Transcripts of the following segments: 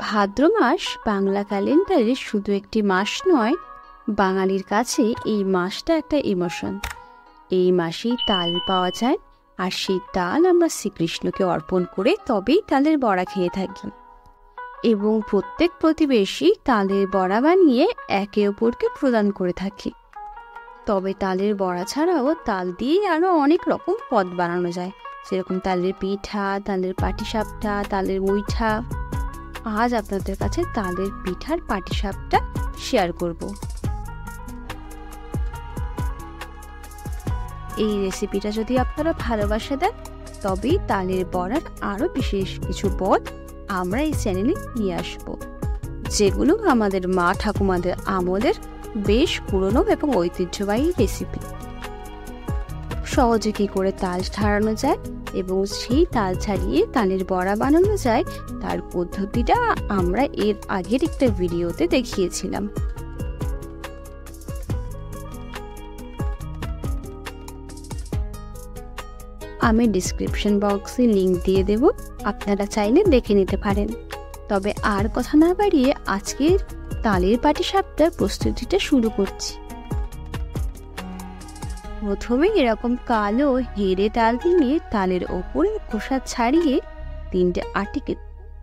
ভাদ্র মাস বাংলা ক্যালেন্ডারে শুধু একটি মাস নয়, বাঙালির কাছে এই মাসটা একটা ইমোশন। এই মাসেই তাল পাওয়া যায়, আর সেই তাল আমরা শ্রীকৃষ্ণকে অর্পণ করে তবেই তালের বড়া খেয়ে থাকি। এবং প্রত্যেক প্রতিবেশী তালের বড়া বানিয়ে একে অপরকে প্রদান করে থাকে। তবে তালের বড়া ছাড়াও তাল দিয়ে আরও অনেক রকম পদ বানানো যায়, যেরকম তালের পিঠা, তালের পাটিসাপটা, তালের মুইঠা। আজ আপনাদের কাছে তালের পিঠার পাটিসাপটা শেয়ার করব। এই রেসিপিটা যদি আপনারা ভালোবাসা দেন, তবেই তালের বড়ার আরও বিশেষ কিছু পদ আমরা এই চ্যানেলে নিয়ে আসব, যেগুলো আমাদের মা ঠাকুমাদের আমলের বেশ পুরনো এবং ঐতিহ্যবাহী রেসিপি। সহজে কী করে তাল ছাড়ানো যায় এবং সেই তাল ছাড়িয়ে তালের বড়া বানানো যায়, তার পদ্ধতিটা আমরা এর আগের একটা ভিডিওতে দেখিয়েছিলাম। আমি ডিসক্রিপশন বক্সে লিংক দিয়ে দেব, আপনারা চাইলে দেখে নিতে পারেন। তবে আর কথা না বাড়িয়ে আজকের তালের পাটিসাপটার প্রস্তুতিটা শুরু করছি। প্রথমে এরকম কালো হেড়ে তাল দিয়ে তালের ওপরে খোসা ছাড়িয়ে 3টে আটিকে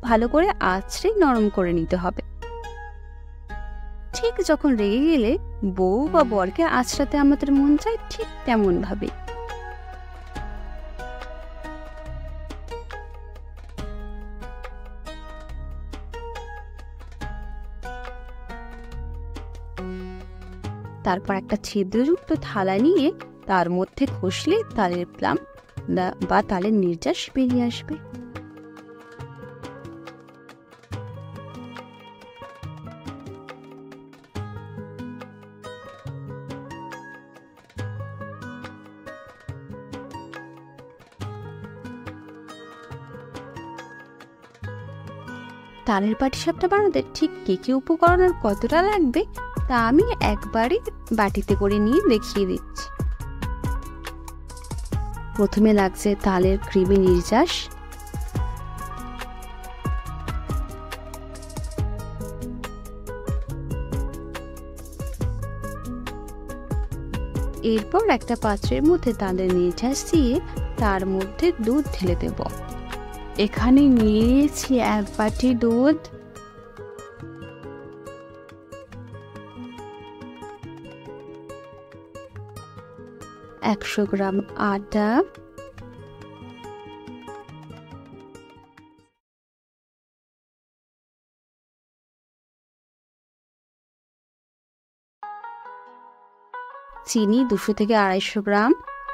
ভালো করে আঁচড়ে নরম করে নিতে হবে। ঠিক যখন রেগে গেলে বউ বা বরকে আঁচড়াতে আমাদের মন চায়, ঠিক তেমন ভাবে। তারপর একটা ছিদ্রযুক্ত থালা নিয়ে তার মধ্যে ঘষলে তালের প্লাম বা তালের নির্যাস বেরিয়ে আসবে। তালের পাটিসাপটা বানাতে ঠিক কি উপকরণ আর কতটা লাগবে তা আমি একবারই বাটিতে করে নিয়ে দেখিয়ে দিচ্ছি। প্রথমে লাগছে তালের ক্রিমি নির্যাস, এরপর একটা পাত্রের মধ্যে তালের নির্যাস দিয়ে তার মধ্যে দুধ ঢেলে দেব। এখানে নিয়েছি 1 বাটি দুধ, $100 গ্রাম আটা, চিনি 200 থেকে 250 গ্রাম,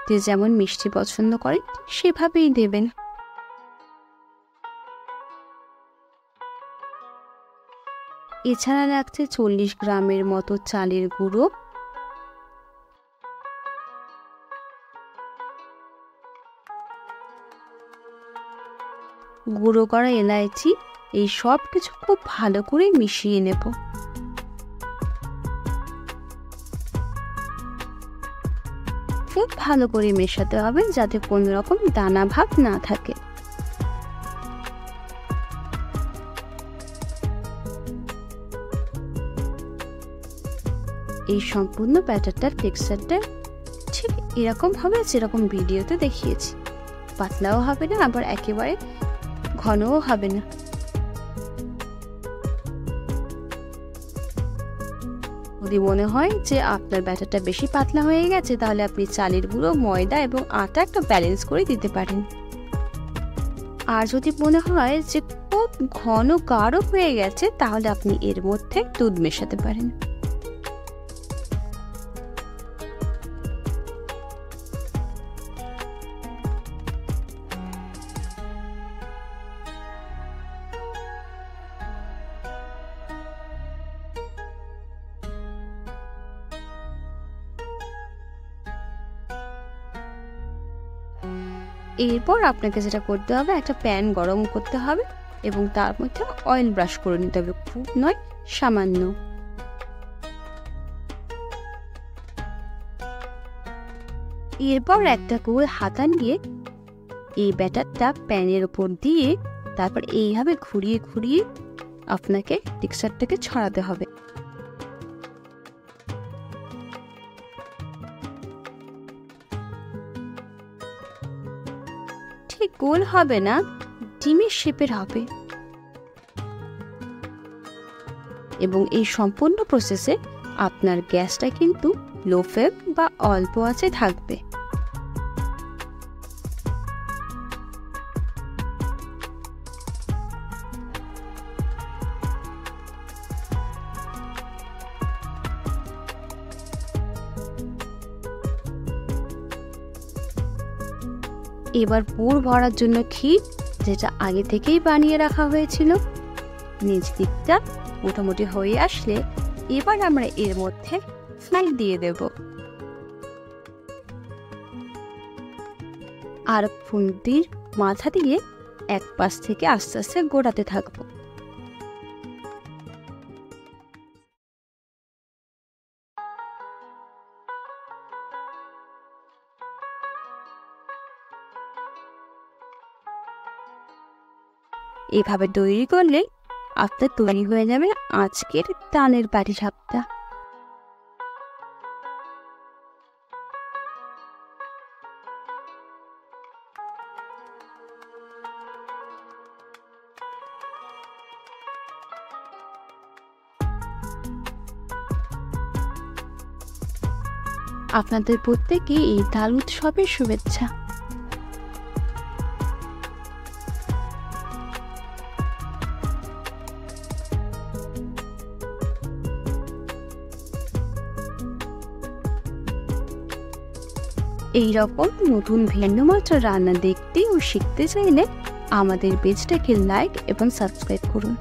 যে যেমন মিষ্টি পছন্দ করেন সেভাবেই দেবেন। এছাড়া লাগছে 40 গ্রামের মতো চালের গুঁড়ো, গুঁড়ো করা এলাচি। এই সব কিছু খুব ভালো করে মিশিয়ে নেব। খুব ভালো করে মেশাতে হবে যাতে কোনো রকম দানা ভাব না থাকে। এই সম্পূর্ণ ব্যাটারটার টেক্সচারটা ঠিক এরকম হবে যেরকম ভিডিওতে দেখিয়েছি। পাতলাও হবে না, আবার একেবারে ঘনও হবে না। যদি মনে হয় যে আপনার ব্যাটারটা বেশি পাতলা হয়ে গেছে, তাহলে আপনি চালের গুঁড়ো, ময়দা এবং আটা একটা ব্যালেন্স করে দিতে পারেন। আর যদি মনে হয় যে খুব ঘন গাঢ় হয়ে গেছে, তাহলে আপনি এর মধ্যে দুধ মেশাতে পারেন। এরপর আপনাকে যেটা করতে হবে, একটা প্যান গরম করতে হবে এবং তার মধ্যে অয়েল ব্রাশ করে নিতে হবে, খুব নয়, সামান্য। এরপর একটা গোল হাতা নিয়ে এই ব্যাটারটা প্যানের উপর দিয়ে তারপর এইভাবে ঘুরিয়ে ঘুরিয়ে আপনাকে টেক্সচারটাকে ছড়াতে হবে। ঠিক গোল হবে না, ডিমের শেপের হবে। এবং এই সম্পূর্ণ প্রসেসে আপনার গ্যাসটা কিন্তু লো ফ্লেম বা অল্প আঁচে থাকবে। এবার পুর ভরার জন্য ক্ষীর, যেটা আগে থেকেই বানিয়ে রাখা হয়েছিল, নিচ দিকটা মোটামুটি হয়ে আসলে এবার আমরা এর মধ্যে ফ্লাই দিয়ে দেব আর ফুলটির মাথা দিয়ে এক পাশ থেকে আস্তে আস্তে গোড়াতে থাকবো। এভাবে তৈরি করলে আপনার তৈরি হয়ে যাবে আজকের তালের পাটিসাপটা। আপনাদের প্রত্যেকে এই তাল উৎসবের শুভেচ্ছা। এই রকম নতুন ভিন্নমাত্র রান্না দেখতে ও শিখতে চাইলে আমাদের পেজটাকে লাইক এবং সাবস্ক্রাইব করুন।